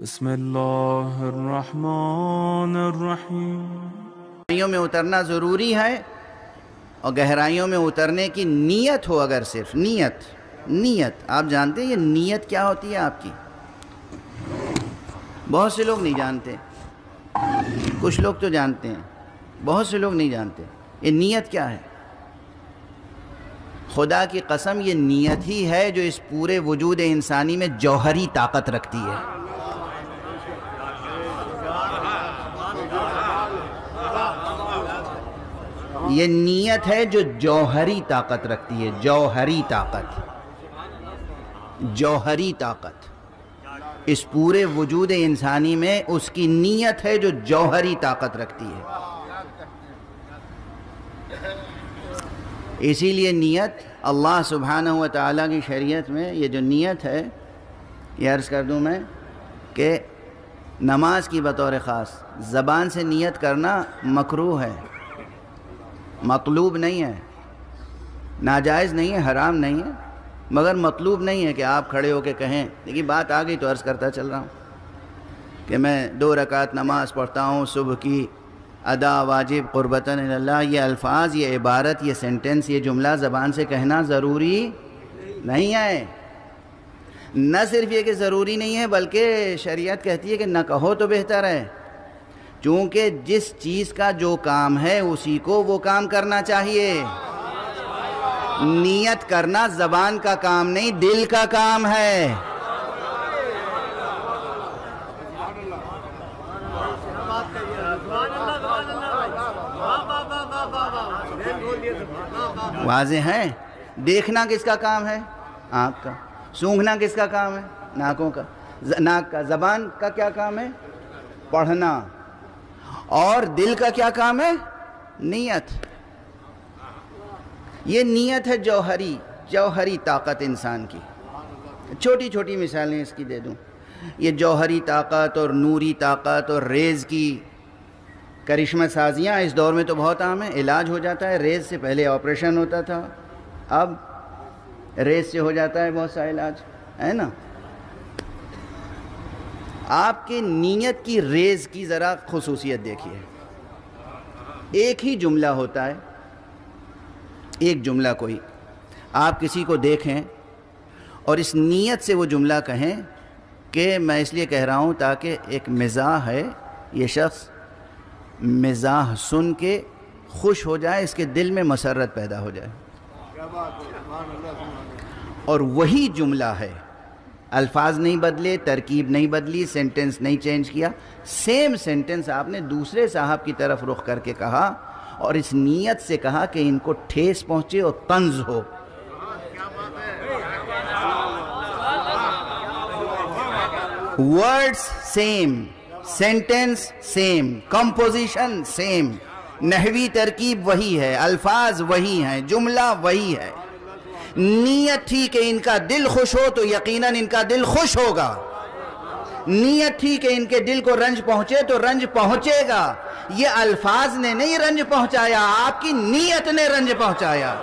بسم اللہ الرحمن الرحیم۔ گہرائیوں میں اترنا ضروری ہے، اور گہرائیوں میں اترنے کی نیت ہو، اگر صرف نیت آپ جانتے ہیں یہ نیت کیا ہوتی ہے آپ کی؟ بہت سے لوگ نہیں جانتے، کچھ لوگ تو جانتے ہیں، بہت سے لوگ نہیں جانتے یہ نیت کیا ہے۔ خدا کی قسم یہ نیت ہی ہے جو اس پورے وجود انسانی میں جوہری طاقت رکھتی ہے۔ یہ نیت ہے جو جوہری طاقت رکھتی ہے، جوہری طاقت اس پورے وجود انسانی میں اس کی نیت ہے جو جوہری طاقت رکھتی ہے۔ اسی لیے نیت اللہ سبحانہ و تعالیٰ کی شریعت میں یہ جو نیت ہے، یہ عرض کر دوں میں کہ نماز کی بطور خاص زبان سے نیت کرنا مکروہ ہے، مطلوب نہیں ہے، ناجائز نہیں ہے، حرام نہیں ہے، مگر مطلوب نہیں ہے کہ آپ کھڑے ہو کے کہیں۔ لیکن بات آ گئی تو عرض کرتا چل رہا ہوں کہ میں 2 رکعت نماز پڑھتا ہوں صبح کی، ادا واجب قربتاً اللہ، یہ الفاظ، یہ عبارت، یہ سینٹنس، یہ جملہ زبان سے کہنا ضروری نہیں ہے۔ نہ صرف یہ کہ ضروری نہیں ہے بلکہ شریعت کہتی ہے کہ نہ کہو تو بہتر ہے، چونکہ جس چیز کا جو کام ہے اسی کو وہ کام کرنا چاہیے۔ نیت کرنا زبان کا کام نہیں، دل کا کام ہے۔ واضح ہے؟ دیکھنا کس کا کام ہے؟ آنکھ کا۔ سونگھنا کس کا کام ہے؟ ناک کا۔ زبان کا کیا کام ہے؟ پڑھنا۔ اور دل کا کیا کام ہے؟ نیت۔ یہ نیت ہے جوہری طاقت انسان کی۔ چھوٹی چھوٹی مثالیں اس کی دے دوں۔ یہ جوہری طاقت اور نوری طاقت اور ریز کی کرشمہ سازیاں اس دور میں تو بہت عام ہیں۔ علاج ہو جاتا ہے ریز سے، پہلے آپریشن ہوتا تھا، اب ریز سے ہو جاتا ہے بہت سا علاج، ہے نا؟ آپ کی نیت کی ریز کی ذرا خصوصیت دیکھیے۔ ایک ہی جملہ ہوتا ہے، ایک جملہ کوئی آپ کسی کو دیکھیں اور اس نیت سے وہ جملہ کہیں کہ میں اس لیے کہہ رہا ہوں تاکہ ایک مزاح ہے، یہ شخص مزاح سن کے خوش ہو جائے، اس کے دل میں مسرت پیدا ہو جائے، اور وہی جملہ ہے، الفاظ نہیں بدلے، ترکیب نہیں بدلی، سینٹنس نہیں چینج کیا، سیم سینٹنس آپ نے دوسرے صاحب کی طرف رخ کر کے کہا اور اس نیت سے کہا کہ ان کو ٹھیس پہنچے اور طنز ہو۔ Words same, sentence same, composition same, نحوی ترکیب وہی ہے، الفاظ وہی ہیں، جملہ وہی ہے۔ نیت تھی کہ ان کا دل خوش ہو تو یقیناً ان کا دل خوش ہوگا، نیت تھی کہ ان کے دل کو رنج پہنچے تو رنج پہنچے گا۔ یہ الفاظ نے نہیں رنج پہنچایا، آپ کی نیت نے رنج پہنچایا۔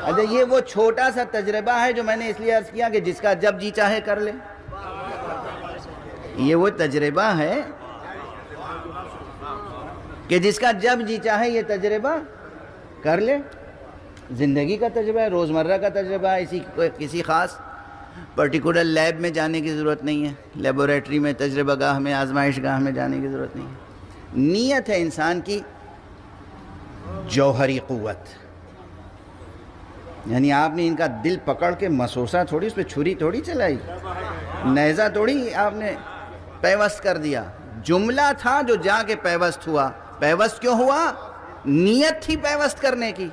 اچھا، یہ وہ چھوٹا سا تجربہ ہے جو میں نے اس لیے عرض کیا کہ جس کا جب جی چاہے کر لے۔ یہ وہ تجربہ ہے کہ جس کا جب جی چاہے یہ تجربہ کر لے۔ زندگی کا تجربہ ہے، روزمرہ کا تجربہ ہے، کسی خاص پرٹیکولر لیب میں جانے کی ضرورت نہیں ہے، لیبوریٹری میں، تجربہ گاہ میں، آزمائش گاہ میں جانے کی ضرورت نہیں ہے۔ نیت ہے انسان کی جوہری قوت، یعنی آپ نے ان کا دل پکڑ کے مسوسہ تھوڑی، اس پہ چھری تھوڑی چلائی، نیزہ تھوڑی آپ نے پیوست کر دیا، جملہ تھا جو جا کے پیوست ہوا۔ پیوست کیوں ہوا؟ نیت تھی پیوست کرنے کی۔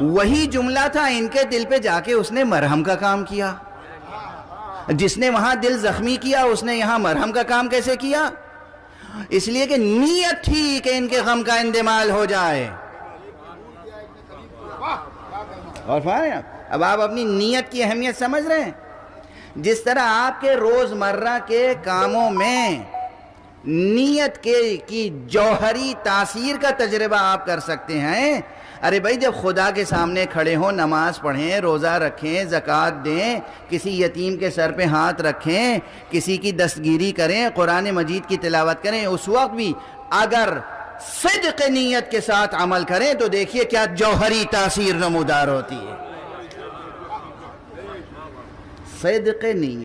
وہی جملہ تھا، ان کے دل پہ جا کے اس نے مرہم کا کام کیا۔ جس نے وہاں دل زخمی کیا اس نے یہاں مرہم کا کام کیسے کیا؟ اس لیے کہ نیت تھی کہ ان کے غم کا اندمال ہو جائے۔ اور اب آپ اپنی نیت کی اہمیت سمجھ رہے ہیں؟ جس طرح آپ کے روزمرہ کے کاموں میں نیت کی جوہری تاثیر کا تجربہ آپ کر سکتے ہیں، ارے بھائی جب خدا کے سامنے کھڑے ہوں، نماز پڑھیں، روزہ رکھیں، زکوٰۃ دیں، کسی یتیم کے سر پہ ہاتھ رکھیں، کسی کی دستگیری کریں، قرآن مجید کی تلاوت کریں، اس وقت بھی اگر صدق نیت کے ساتھ عمل کریں تو دیکھیے کیا جوہری تاثیر نمودار ہوتی ہے۔ صدق نیت